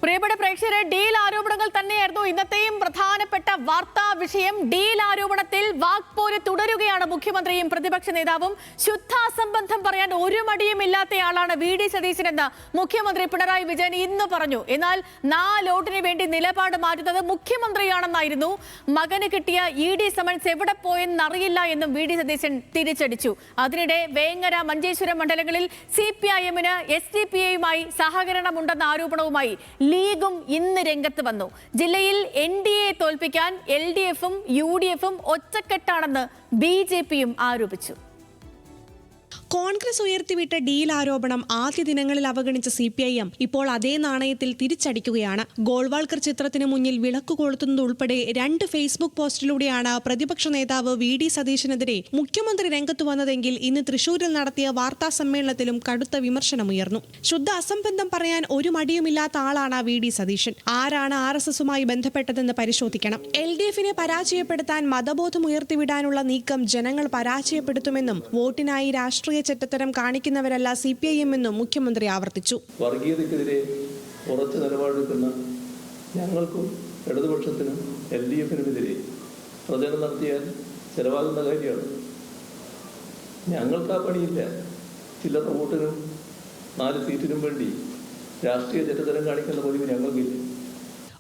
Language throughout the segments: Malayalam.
പ്രിയപ്പെട്ട പ്രേക്ഷകരെ, ഡീൽ ആരോപണങ്ങൾ തന്നെയായിരുന്നു ഇന്നത്തെയും പ്രധാനപ്പെട്ട വാർത്താ വിഷയം. ഡീൽ ആരോപണത്തിൽ വാക്പോര് തുടരുകയാണ് മുഖ്യമന്ത്രിയും പ്രതിപക്ഷ നേതാവും. ശുദ്ധാസംബന്ധം പറയാൻ ഒരു മടിയുമില്ലാത്തയാളാണ് വി.ഡി. സതീശനെന്ന് മുഖ്യമന്ത്രി പിണറായി വിജയൻ ഇന്ന് പറഞ്ഞു. എന്നാൽ 4 വോട്ടിന് വേണ്ടി നിലപാട് മാറ്റുന്നത് മുഖ്യമന്ത്രിയാണെന്നായിരുന്നു. മകന് കിട്ടിയ ഇ.ഡി. സമൻസ് എവിടെ പോയെന്നറിയില്ല എന്നും വി.ഡി. സതീശൻ തിരിച്ചടിച്ചു. അതിനിടെ വേങ്ങര, മഞ്ചേശ്വരം മണ്ഡലങ്ങളിൽ CPIM-ന് SDPI-യുമായി സഹകരണമുണ്ടെന്ന ആരോപണവുമായി ലീഗും ഇന്ന് രംഗത്ത് വന്നു. ജില്ലയിൽ NDA തോൽപ്പിക്കാൻ LDF-ഉം UDF-ഉം ഒറ്റക്കെട്ടാണെന്ന് BJP-യും ആരോപിച്ചു. കോൺഗ്രസ് ഉയർത്തിവിട്ട ഡീൽ ആരോപണം ആദ്യ ദിനങ്ങളിൽ അവഗണിച്ച CPIM ഇപ്പോൾ അതേ നാണയത്തിൽ തിരിച്ചടിക്കുകയാണ്. ഗോൾവാൾക്കർ ചിത്രത്തിന് മുന്നിൽ വിളക്ക് കൊളുത്തുന്നതുൾപ്പെടെ 2 ഫേസ്ബുക്ക് പോസ്റ്റിലൂടെയാണ് പ്രതിപക്ഷ നേതാവ് വി.ഡി. സതീശനെതിരെ മുഖ്യമന്ത്രി രംഗത്ത് വന്നതെങ്കിൽ ഇന്ന് തൃശൂരിൽ നടത്തിയ വാർത്താ സമ്മേളനത്തിലും കടുത്ത വിമർശനമുയർന്നു. ശുദ്ധ അസംബന്ധം പറയാൻ ഒരു മടിയുമില്ലാത്ത ആളാണ് വി.ഡി. സതീശൻ. ആരാണ് RSS-ഉമായി ബന്ധപ്പെട്ടതെന്ന് പരിശോധിക്കണം. LDF-നെ പരാജയപ്പെടുത്താൻ മതബോധം ഉയർത്തിവിടാനുള്ള നീക്കം ജനങ്ങൾ പരാജയപ്പെടുത്തുമെന്നും വോട്ടിനായി രാഷ്ട്രീയ ചെറ്റത്തരം കാണിക്കുന്നവരല്ല CPIM എന്നും മുഖ്യമന്ത്രി ആവർത്തിച്ചു. വർഗീയതയ്ക്കെതിരെ ഉറച്ച നിലപാടെടുക്കുന്ന ഞങ്ങൾക്കും ഇടതുപക്ഷത്തിനും LDF-നുമെതിരെ പ്രചരണം നടത്തിയാൽ ചെലവാകുന്ന കാര്യമാണ്. ഞങ്ങൾക്ക് ആ പണിയില്ല. ചില്ലറ വോട്ടിനും 4 സീറ്റിനും വേണ്ടി രാഷ്ട്രീയ ചെറ്റത്തരം കാണിക്കുന്ന പതിവ് ഞങ്ങൾക്കില്ല.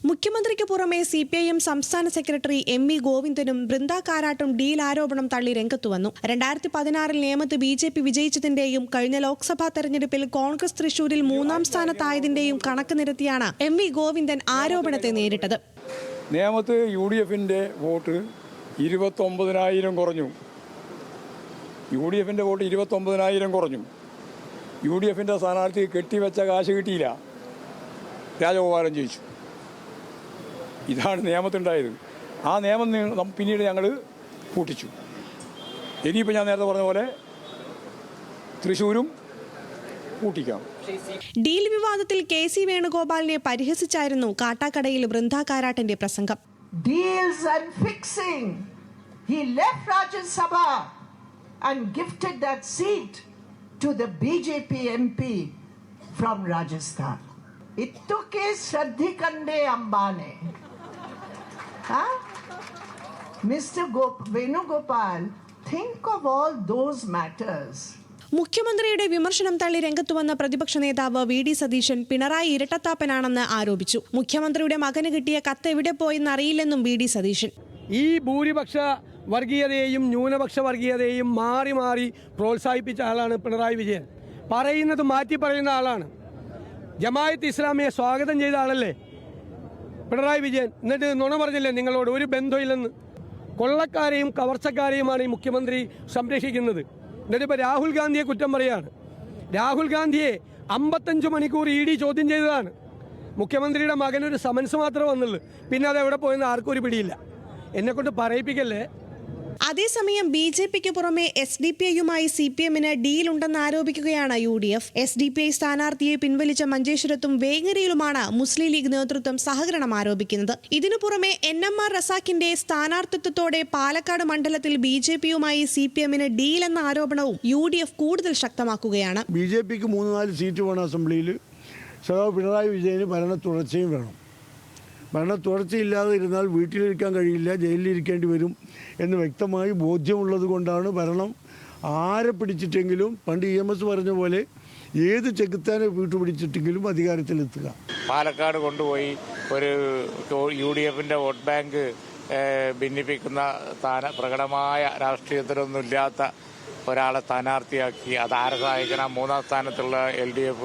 മുഖ്യമന്ത്രിക്ക് പുറമെ CPIM സംസ്ഥാന സെക്രട്ടറി ME ഗോവിന്ദനും ബൃന്ദ കാരാട്ടും ഡീൽ ആരോപണം തള്ളി രംഗത്തു വന്നു. 2016 നേമത്ത് BJP വിജയിച്ചതിന്റെയും കഴിഞ്ഞ ലോക്സഭാ തെരഞ്ഞെടുപ്പിൽ കോൺഗ്രസ് തൃശൂരിൽ 3ാം സ്ഥാനത്തായതിന്റെയും കണക്ക് നിരത്തിയാണ് ME ഗോവിന്ദൻ ആരോപണത്തെ നേരിട്ടത്. നേമത്ത് UDF-ന്റെ വോട്ട് 29,000 കുറഞ്ഞു. UDF-ന്റെ വോട്ട് 29,000 കുറഞ്ഞു. UDF-ന്റെ സ്ഥാനാർത്ഥി കെട്ടിവെച്ച കാശ് കിട്ടിയില്ല. രാജഗോപാലൻ ജയിച്ചു. ഇതാണ് നിയമത്തുണ്ടായത്. ആ നിയമം പിന്നീട് ഞങ്ങൾ കൂട്ടിച്ചു. ഇനിയിപ്പോൾ ഞാൻ നേരത്തെ പറഞ്ഞ പോലെ തൃശ്ശൂരും കൂട്ടിക്കാം. ഡീൽ വിവാദത്തിൽ KC വേണുഗോപാലിനെ പരിഹസിച്ചായിരുന്നു കാട്ടാക്കടയിൽ ബൃന്ദ കാരാട്ടിന്റെ പ്രസംഗം. Deals and fixing. He left Rajya Sabha and gifted that seat to the BJP MP from Rajasthan. Ittuke Shraddhikande Ambane. Mr. Venugopal, think of all those matters. മുഖ്യമന്ത്രിയുടെ വിമർശനം തള്ളി രംഗത്തു വന്ന പ്രതിപക്ഷ നേതാവ് വി.ഡി. സതീശൻ പിണറായി ഇരട്ടത്താപ്പനാണെന്ന് ആരോപിച്ചു. മുഖ്യമന്ത്രിയുടെ മകന് കിട്ടിയ കത്ത് എവിടെ പോയെന്ന് അറിയില്ലെന്നും വി.ഡി. സതീശൻ. ഈ ഭൂരിപക്ഷ വർഗീയതയെയും ന്യൂനപക്ഷ വർഗീയതയെയും മാറി മാറി പ്രോത്സാഹിപ്പിച്ച ആളാണ് പിണറായി വിജയൻ. പറയുന്നത് മാറ്റി പറയുന്ന ആളാണ്. ജമാഅത്ത് ഇസ്ലാമിയെ സ്വാഗതം ചെയ്ത ആളല്ലേ പിണറായി വിജയൻ. എന്നിട്ട് നുണ പറഞ്ഞില്ലേ നിങ്ങളോട് ഒരു ബന്ധമില്ലെന്ന്. കൊള്ളക്കാരെയും കവർച്ചക്കാരെയുമാണ് ഈ മുഖ്യമന്ത്രി സംരക്ഷിക്കുന്നത്. എന്നിട്ടിപ്പോൾ രാഹുൽ ഗാന്ധിയെ കുറ്റം പറയുകയാണ്. രാഹുൽ ഗാന്ധിയെ 55 മണിക്കൂർ ED ചോദ്യം ചെയ്തതാണ്. മുഖ്യമന്ത്രിയുടെ മകനൊരു സമൻസ് മാത്രമേ വന്നുള്ളൂ. പിന്നെ അത് എവിടെ പോയെന്ന് ആർക്കും ഒരു പിടിയില്ല. എന്നെക്കൊണ്ട് പറയിപ്പിക്കല്ലേ. അതേസമയം BJP-ക്ക് പുറമെ SDPI-യുമായി CPM-ന് ഡീലുണ്ടെന്ന് ആരോപിക്കുകയാണ് UDF. SDPI സ്ഥാനാർത്ഥിയെ പിൻവലിച്ച മഞ്ചേശ്വരത്തും വേങ്ങരയിലുമാണ് മുസ്ലിം ലീഗ് നേതൃത്വം സഹകരണം ആരോപിക്കുന്നത്. ഇതിനു പുറമെ NMR റസാഖിന്റെ സ്ഥാനാർത്ഥിത്വത്തോടെ പാലക്കാട് മണ്ഡലത്തിൽ BJP-യുമായി CPM-ന് ഡീലെന്ന ആരോപണവും UDF കൂടുതൽ ശക്തമാക്കുകയാണ്. BJP-ക്ക് 3-4 സീറ്റ് വേണം അസംബ്ലിയിൽ. പിണറായി വിജയന് ഭരണ തുടർച്ചയും വേണം. ഭരണ തുടർച്ചയില്ലാതെ ഇരുന്നാൽ വീട്ടിലിരിക്കാൻ കഴിയില്ല, ജയിലിലിരിക്കേണ്ടി വരും എന്ന് വ്യക്തമായി ബോധ്യമുള്ളത് കൊണ്ടാണ് ഭരണം ആരെ പിടിച്ചിട്ടെങ്കിലും, പണ്ട് EMS പറഞ്ഞ പോലെ ഏത് ചെകുത്താനെ വീട്ടുപിടിച്ചിട്ടെങ്കിലും അധികാരത്തിലെത്തുക. പാലക്കാട് കൊണ്ടുപോയി ഒരു UDF-ന്റെ വോട്ട് ബാങ്ക് ഭിന്നിപ്പിക്കുന്ന പ്രകടമായ രാഷ്ട്രീയത്തിലൊന്നുമില്ലാത്ത ഒരാളെ സ്ഥാനാർത്ഥിയാക്കി. അതാരെ സഹായിക്കണം? 3ാം സ്ഥാനത്തുള്ള LDF,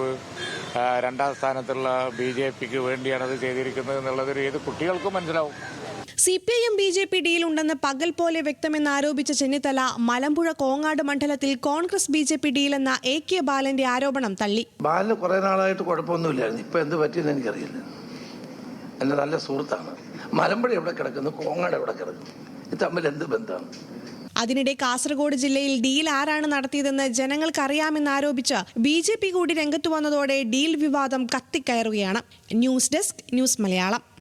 2ാം സ്ഥാനത്തുള്ള BJP-ക്ക് വേണ്ടിയാണ് അത് ചെയ്തിരിക്കുന്നത് എന്നുള്ളത് ഏത് കുട്ടികൾക്കും മനസ്സിലാവും. CPIM BJP ഡീലുണ്ടെന്ന് പകൽ പോലെ വ്യക്തമെന്ന് ആരോപിച്ച ചെന്നിത്തല മലമ്പുഴ കോങ്ങാട് മണ്ഡലത്തിൽ കോൺഗ്രസ് BJP ഡീലെന്ന AK ബാലന്റെ ആരോപണം തള്ളി. ബാലന് കുറെ നാളായിട്ട് കുഴപ്പമൊന്നുമില്ലായിരുന്നു. ഇപ്പൊ എന്ത് പറ്റിയെന്ന് എനിക്കറിയില്ല. എന്റെ നല്ല സുഹൃത്താണ്. മലമ്പുഴ എവിടെ കിടക്കുന്നു, കോങ്ങാട് എവിടെ കിടക്കുന്നു, ഇത് തമ്മിൽ എന്ത് ബന്ധമാണ്? അതിനിടെ കാസർഗോഡ് ജില്ലയിൽ ഡീൽ ആരാണ് നടത്തിയതെന്ന് ജനങ്ങൾക്കറിയാമെന്ന് ആരോപിച്ച് BJP കൂടി രംഗത്തു വന്നതോടെ ഡീൽ വിവാദം കത്തിക്കയറുകയാണ്. News desk, news Malayalam.